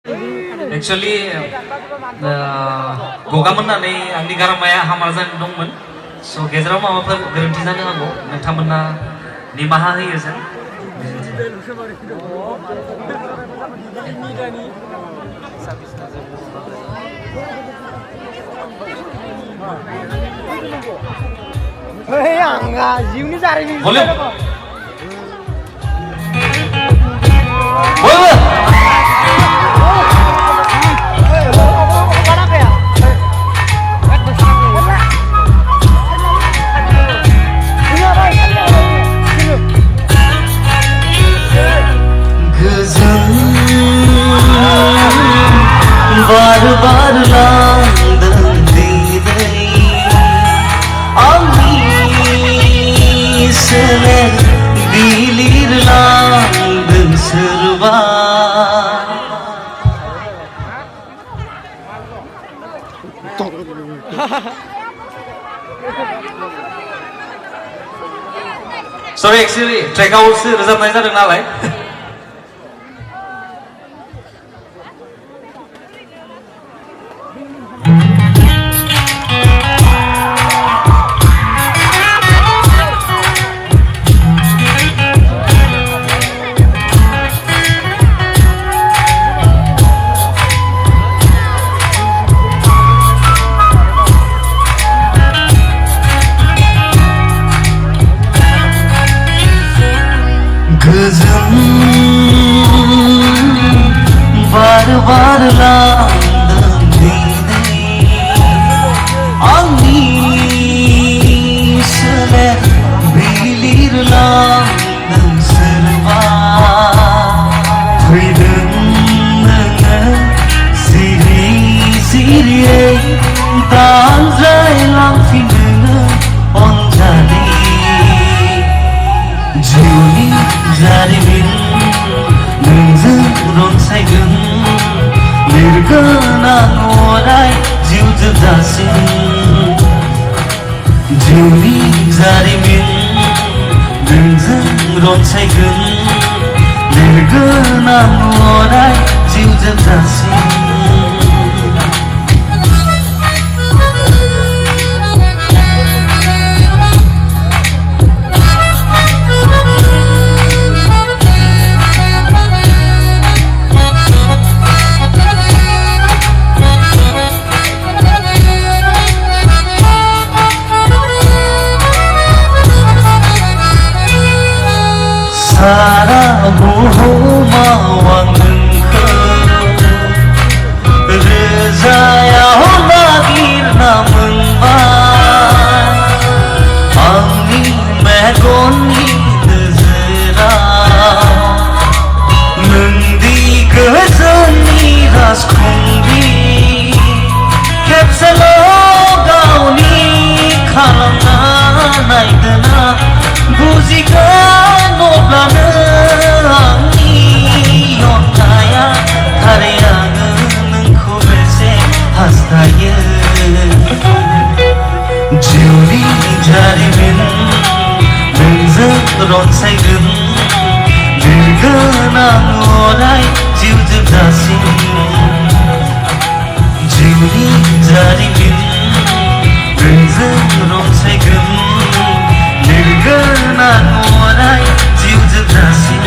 Actually, गगा मोननानै आंनि गारामाया हामा जानानै दंमोन। So गेजेराव माबाफोर गोरोन्थि जानो हागौ नोंथांमोना निमाहा होयो जों। Hei, enggak, Jiuni Jarimin. Boleh. बार-बार लांदों दीदै आंनि सोले बिलिर लांदों सोरबा Sorry, actually, trackआव रोजाबनाय जादों नालाय। बार-बार लांदों दीदै आंनि सोले बिलिर लांदों सोरबा फैदों नोङो सिरि-सिरियै दानज्रायलांफिनो अनजालि जिउनि जारिमिन नोंजों रनसायगोन लिरगोन आं अराय जिउ जोबजासिम जिउनि जारिमिन नोंजों रनसायगोन लिरगोन आं अराय जिउ जोबजासिम सारा बुहुमाव आं नोंखौ रोजायाव नागिरना मोनबाय आंनि मेगननि नोजोराव नोंदि गोजोननि राजखुंग्रि खेबसेल' गावनि खालामना नायदोना बुजिगोन अब्लानो आंनि अननाया थारै आङो नोंखौ बेसे हास्थायो जिउनि जारिमिन नोंजों रनसायगोन लिरगोन आं अराय जिउ जोबजासिम जिउनि जारिमिन नोंजों रनसायगोन लिरगोन आं अराय जिउ जोबजासिम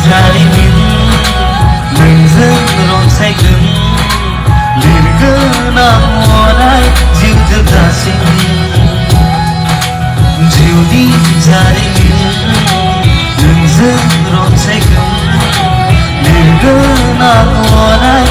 जारिमिन नोंजों रनसायगोन लिरगोन आं अराय जिउ जोबजासिम जिउनि जारिमिन नोंजों रनसायगोन लिरगोन आं अराय